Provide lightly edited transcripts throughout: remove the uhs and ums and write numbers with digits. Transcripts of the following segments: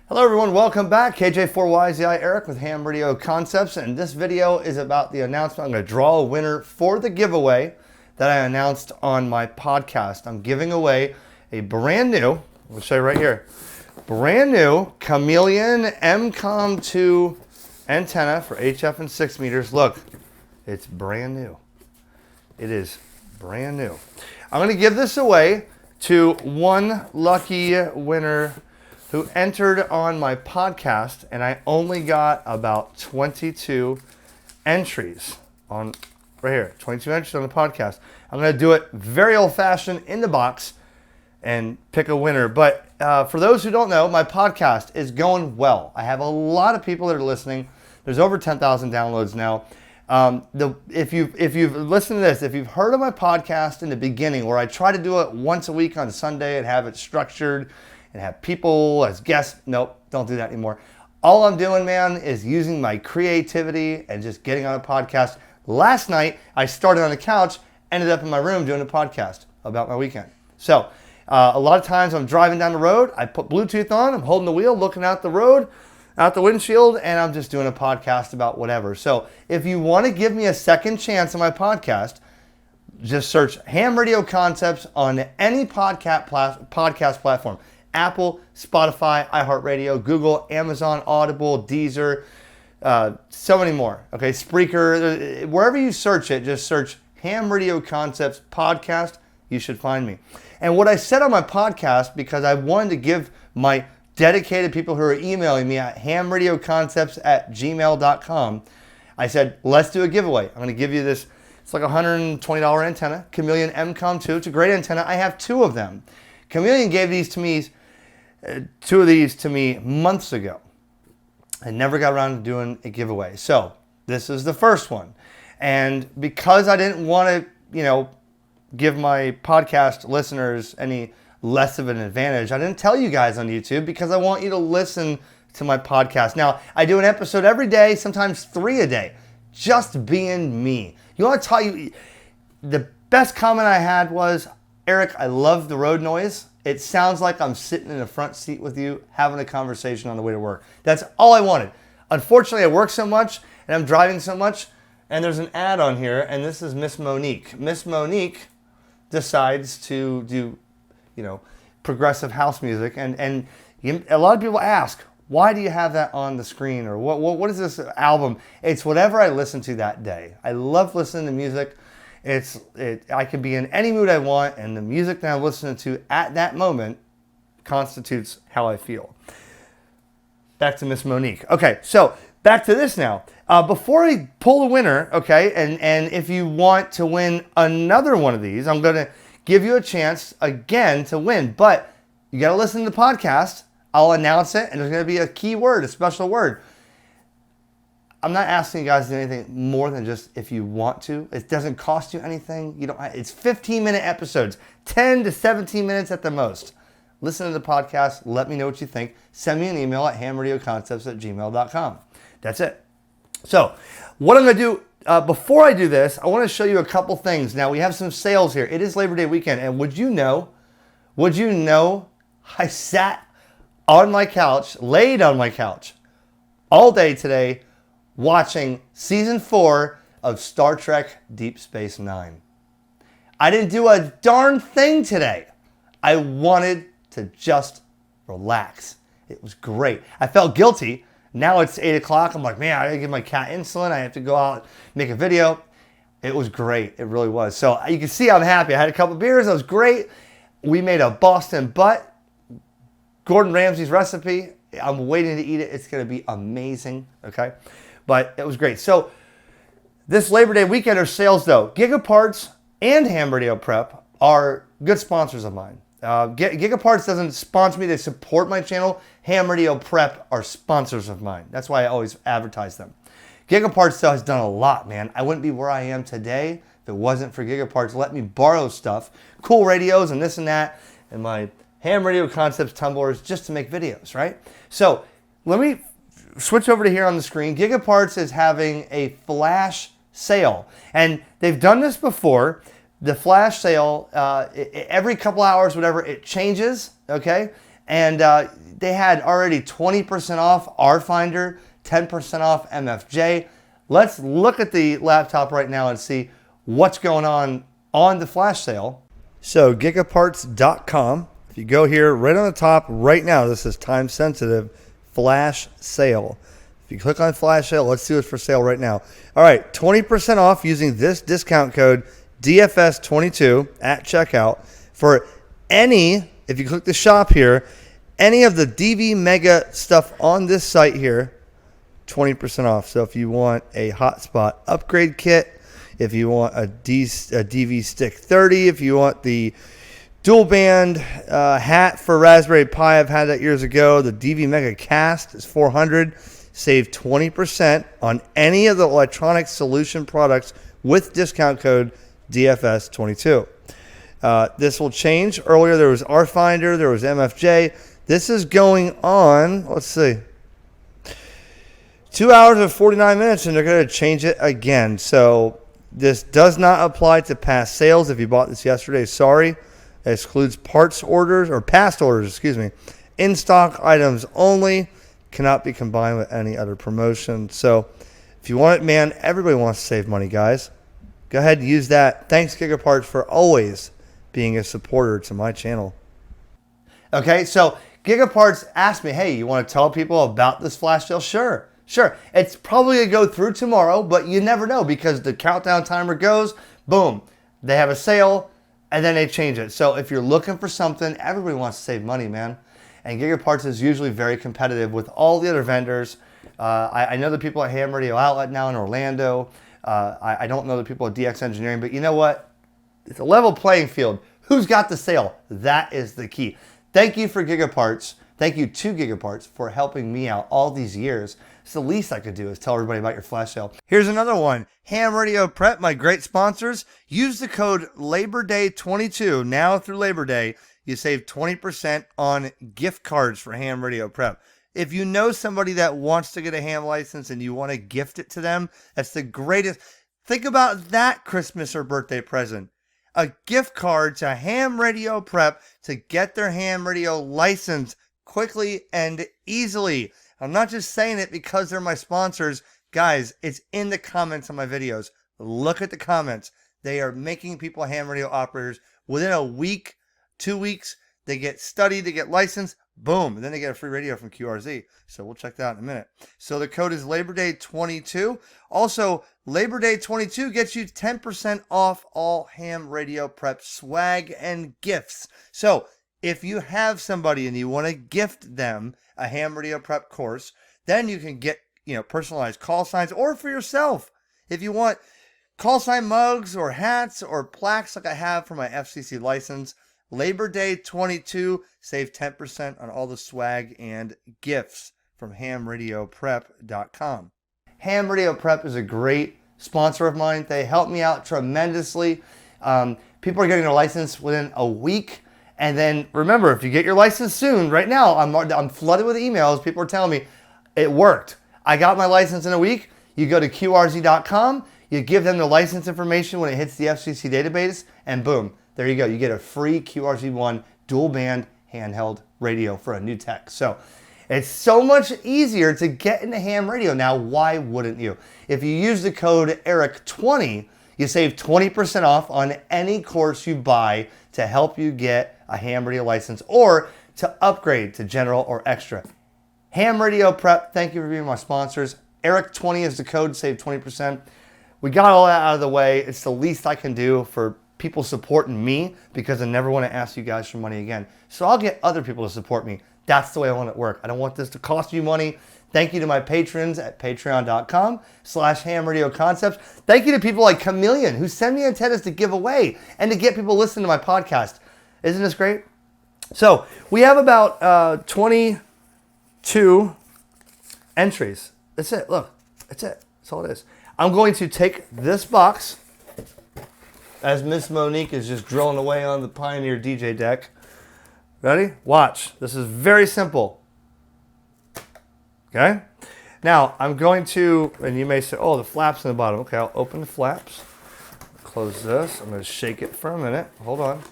Hello everyone, welcome back. KJ4YZI Eric with HamRadioConcepts, and this video is about the announcement. I'm going to draw a winner for the giveaway that I announced on my podcast. I'm giving away a brand new, I'll show you right here, brand new Chameleon MCOM2 antenna for HF and 6 meters. Look, it's brand new. It is brand new. I'm going to give this away to one lucky winner who entered on my podcast, and I only got about 22 entries on right here, 22 entries on the podcast. I'm going to do it very old-fashioned in the box and pick a winner. But for those who don't know, my podcast is going well. I have a lot of people that are listening. There's over 10,000 downloads now. If you've listened to this, if you've heard of my podcast in the beginning, where I try to do it once a week on Sunday and have it structured and have people as guests, nope, don't do that anymore. All I'm doing, man, is using my creativity and just getting on a podcast. Last night, I started on the couch, ended up in my room doing a podcast about my weekend. So a lot of times I'm driving down the road, I put Bluetooth on, I'm holding the wheel, looking out the road, out the windshield, and I'm just doing a podcast about whatever. So if you want to give me a second chance on my podcast, just search HamRadioConcepts on any podcast platform. Apple, Spotify, iHeartRadio, Google, Amazon, Audible, Deezer, so many more. Okay, Spreaker, wherever you search it, just search HamRadioConcepts podcast. You should find me. And what I said on my podcast, because I wanted to give my dedicated people who are emailing me at hamradioconcepts@gmail.com, I said, let's do a giveaway. I'm going to give you this. It's like a $120 antenna, Chameleon MCOM2. It's a great antenna. I have two of them. Chameleon gave these to me, two of these to me months ago. I never got around to doing a giveaway. So this is the first one. And because I didn't want to, give my podcast listeners any less of an advantage, I didn't tell you guys on YouTube because I want you to listen to my podcast. Now, I do an episode every day, sometimes 3 a day, just being me. You want to tell you, the best comment I had was, Eric, I love the road noise. It sounds like I'm sitting in the front seat with you having a conversation on the way to work. That's all I wanted. Unfortunately, I work so much and I'm driving so much, and there's an ad on here, and this is Miss Monique. Miss Monique decides to do, progressive house music, and a lot of people ask, why do you have that on the screen, or what is this album? It's whatever I listen to that day. I love listening to music. I can be in any mood I want, and the music that I'm listening to at that moment constitutes how I feel. Back to Miss Monique. Okay, so back to this now. Before I pull a winner, okay, and if you want to win another one of these, I'm going to give you a chance again to win, but you got to listen to the podcast. I'll announce it, and there's going to be a key word, a special word. I'm not asking you guys to do anything more than just if you want to. It doesn't cost you anything. It's 15-minute episodes, 10 to 17 minutes at the most. Listen to the podcast. Let me know what you think. Send me an email at hamradioconcepts@gmail.com. That's it. So what I'm going to do, before I do this, I want to show you a couple things. Now, we have some sales here. It is Labor Day weekend, and would you know, I sat on my couch, laid on my couch all day today, watching season 4 of Star Trek Deep Space Nine. I didn't do a darn thing today. I wanted to just relax. It was great. I felt guilty. Now it's 8 o'clock. I'm like, man, I gotta give my cat insulin. I have to go out and make a video. It was great. It really was. So you can see I'm happy. I had a couple of beers. It was great. We made a Boston butt, Gordon Ramsay's recipe. I'm waiting to eat it. It's going to be amazing. Okay. But it was great. So this Labor Day weekend are sales, though. GigaParts and Ham Radio Prep are good sponsors of mine. GigaParts doesn't sponsor me. They support my channel. Ham Radio Prep are sponsors of mine. That's why I always advertise them. GigaParts, though, has done a lot, man. I wouldn't be where I am today if it wasn't for GigaParts. Let me borrow stuff, cool radios and this and that, and my HamRadioConcepts tumblers just to make videos, right? So let me switch over to here on the screen. GigaParts is having a flash sale, and they've done this before. The flash sale, every couple hours, whatever, it changes, okay? And they had already 20% off R-Finder, 10% off MFJ. Let's look at the laptop right now and see what's going on the flash sale. So GigaParts.com. If you go here right on the top right now, this is time sensitive flash sale. If you click on flash sale, let's see what's for sale right now. All right, 20% off using this discount code DFS22 at checkout for any, if you click the shop here, any of the DV Mega stuff on this site here, 20% off. So if you want a hotspot upgrade kit, if you want a DV Stick 30, if you want the dual band hat for Raspberry Pi, I've had that years ago. The DV Mega Cast is $400. Save 20% on any of the electronic solution products with discount code DFS22. This will change. Earlier there was R-Finder, there was MFJ. This is going on, let's see, 2 hours and 49 minutes, and they're going to change it again. So this does not apply to past sales. If you bought this yesterday, sorry. It excludes parts orders, or past orders, excuse me. In-stock items only. Cannot be combined with any other promotion. So if you want it, man, everybody wants to save money, guys. Go ahead and use that. Thanks, GigaParts, for always being a supporter to my channel. Okay, so GigaParts asked me, hey, you want to tell people about this flash sale? Sure. It's probably going to go through tomorrow, but you never know because the countdown timer goes, boom, they have a sale, and then they change it. So if you're looking for something, everybody wants to save money, man. And GigaParts is usually very competitive with all the other vendors. I know the people at HamRadio Outlet now in Orlando. I don't know the people at DX Engineering, but you know what? It's a level playing field. Who's got the sale? That is the key. Thank you for GigaParts. Thank you to GigaParts for helping me out all these years. It's the least I could do is tell everybody about your flash sale. Here's another one. Ham Radio Prep, my great sponsors. Use the code LaborDay22 now through Labor Day. You save 20% on gift cards for Ham Radio Prep. If you know somebody that wants to get a ham license and you want to gift it to them, that's the greatest. Think about that Christmas or birthday present. A gift card to Ham Radio Prep to get their ham radio license quickly and easily. I'm not just saying it because they're my sponsors. Guys, it's in the comments on my videos. Look at the comments. They are making people ham radio operators within a week, 2 weeks. They get studied, they get licensed, boom, and then they get a free radio from QRZ. So we'll check that out in a minute. So the code is LaborDay22. Also, LaborDay22 gets you 10% off all Ham Radio Prep swag and gifts. So if you have somebody and you want to gift them a Ham Radio Prep course, then you can get, personalized call signs, or for yourself, if you want call sign mugs or hats or plaques like I have for my FCC license. Labor Day 22, save 10% on all the swag and gifts from HamRadioPrep.com. Ham Radio Prep is a great sponsor of mine. They help me out tremendously. People are getting their license within a week. And then remember, if you get your license soon, right now, I'm flooded with emails. People are telling me it worked. I got my license in a week. You go to QRZ.com, you give them the license information when it hits the FCC database, and boom, there you go. You get a free QRZ1 dual band handheld radio for a new tech. So it's so much easier to get into ham radio now. Why wouldn't you? If you use the code ERIC20, you save 20% off on any course you buy to help you get a ham radio license or to upgrade to general or extra. Ham Radio Prep, thank you for being my sponsors. ERIC20 is the code, save 20%. We got all that out of the way. It's the least I can do for people supporting me because I never want to ask you guys for money again. So I'll get other people to support me. That's the way I want it to work. I don't want this to cost you money. Thank you to my patrons at patreon.com/HamRadioConcepts. Thank you to people like Chameleon who send me antennas to give away and to get people listening to my podcast. Isn't this great? So we have about 22 entries. That's it. Look, that's it. That's all it is. I'm going to take this box as Miss Monique is just drilling away on the Pioneer DJ deck. Ready? Watch. This is very simple. Okay? Now, I'm going to, and you may say, oh, the flap's in the bottom. Okay, I'll open the flaps. Close this. I'm going to shake it for a minute. Hold on.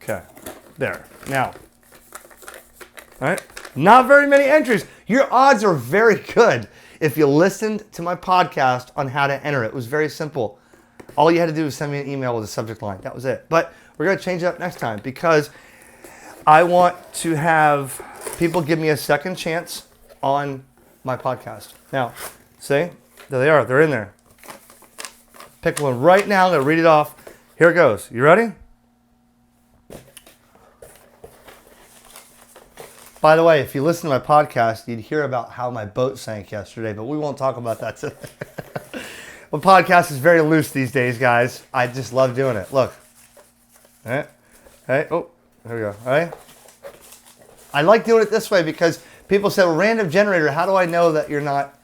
Okay. There. Now, all right? Not very many entries. Your odds are very good if you listened to my podcast on how to enter it. It was very simple. All you had to do was send me an email with a subject line. That was it. But we're going to change it up next time because I want to have people give me a second chance on my podcast. Now, see? There they are. They're in there. Pick one right now. I'm going to read it off. Here it goes. You ready? By the way, if you listen to my podcast, you'd hear about how my boat sank yesterday, but we won't talk about that today. My podcast is very loose these days, guys. I just love doing it. Look. All right. All right. Oh, here we go. All right. I like doing it this way because people say, well, random generator, how do I know that you're not...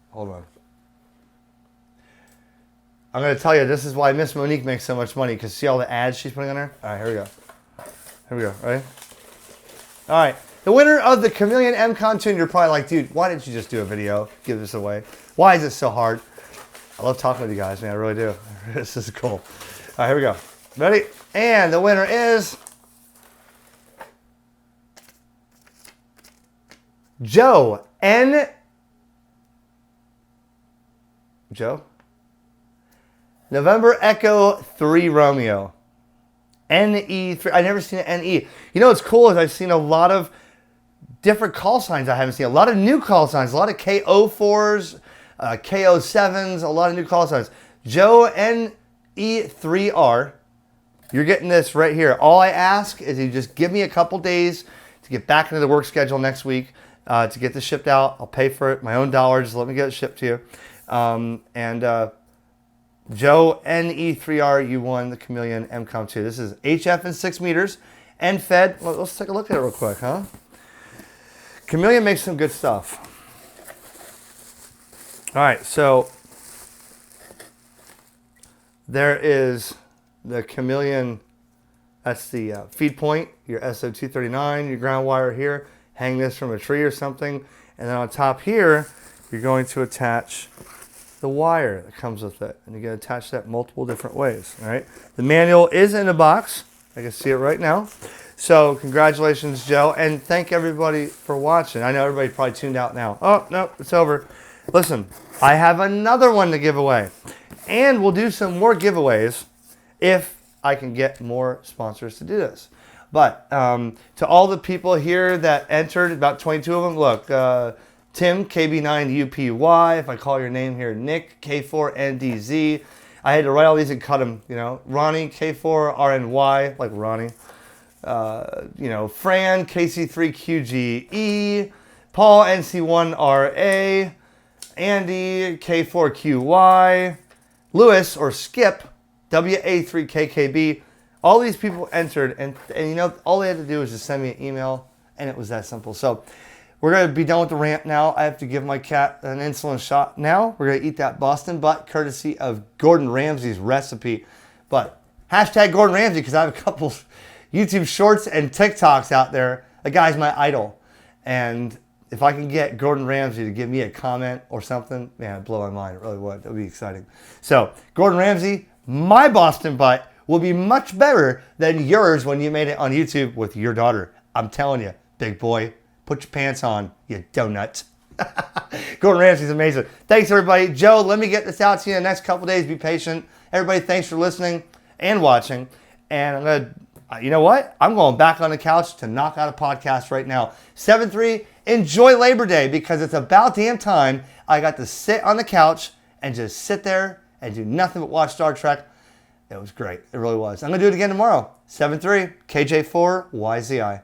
Hold on. I'm going to tell you, this is why Miss Monique makes so much money, because see all the ads she's putting on there? All right, here we go. Here we go, right? All right. The winner of the Chameleon M-Con tune, you're probably like, dude, why didn't you just do a video? Give this away. Why is it so hard? I love talking with you guys, man. I really do. This is cool. All right, here we go. Ready? And the winner is... Joe N. Joe? November Echo 3 Romeo. NE3. I've never seen an NE. You know what's cool is I've seen a lot of different call signs I haven't seen. A lot of new call signs. A lot of KO4s, KO7s, a lot of new call signs. Joe NE3R. You're getting this right here. All I ask is you just give me a couple days to get back into the work schedule next week to get this shipped out. I'll pay for it. My own dollar. Just let me get it shipped to you. Joe NE3R, you won the Chameleon M-Com 2. This is HF in 6 meters and fed. Well, let's take a look at it real quick, huh? Chameleon makes some good stuff. All right, so there is the Chameleon. That's the feed point, your SO239, your ground wire here. Hang this from a tree or something. And then on top here, you're going to attach the wire that comes with it. And you're going to attach that multiple different ways. All right. The manual is in a box. I can see it right now. So congratulations, Joe. And thank everybody for watching. I know everybody probably tuned out now. Oh, no, it's over. Listen, I have another one to give away. And we'll do some more giveaways if I can get more sponsors to do this. But to all the people here that entered, about 22 of them, look, Tim, KB9UPY, if I call your name here, Nick, K4NDZ. I had to write all these and cut them, you know. Ronnie, K4RNY, like Ronnie. You know, Fran, KC3QGE, Paul, NC1RA, Andy, K4QY, Lewis, or Skip, WA3KKB. All these people entered, and you know, all they had to do was just send me an email, and it was that simple. So we're going to be done with the rant now. I have to give my cat an insulin shot now. We're going to eat that Boston butt, courtesy of Gordon Ramsay's recipe. But hashtag Gordon Ramsay, because I have a couple YouTube shorts and TikToks out there. The guy's my idol. And if I can get Gordon Ramsay to give me a comment or something, man, it'd blow my mind. It really would. It would be exciting. So, Gordon Ramsay, my Boston butt will be much better than yours when you made it on YouTube with your daughter. I'm telling you, big boy. Put your pants on, you donut. Gordon Ramsay's amazing. Thanks, everybody. Joe, let me get this out to you in the next couple days. Be patient. Everybody, thanks for listening and watching. And I'm going to, you know what? I'm going back on the couch to knock out a podcast right now. 7-3, enjoy Labor Day because it's about damn time I got to sit on the couch and just sit there and do nothing but watch Star Trek. It was great. It really was. I'm going to do it again tomorrow. 7-3, KJ4, YZI.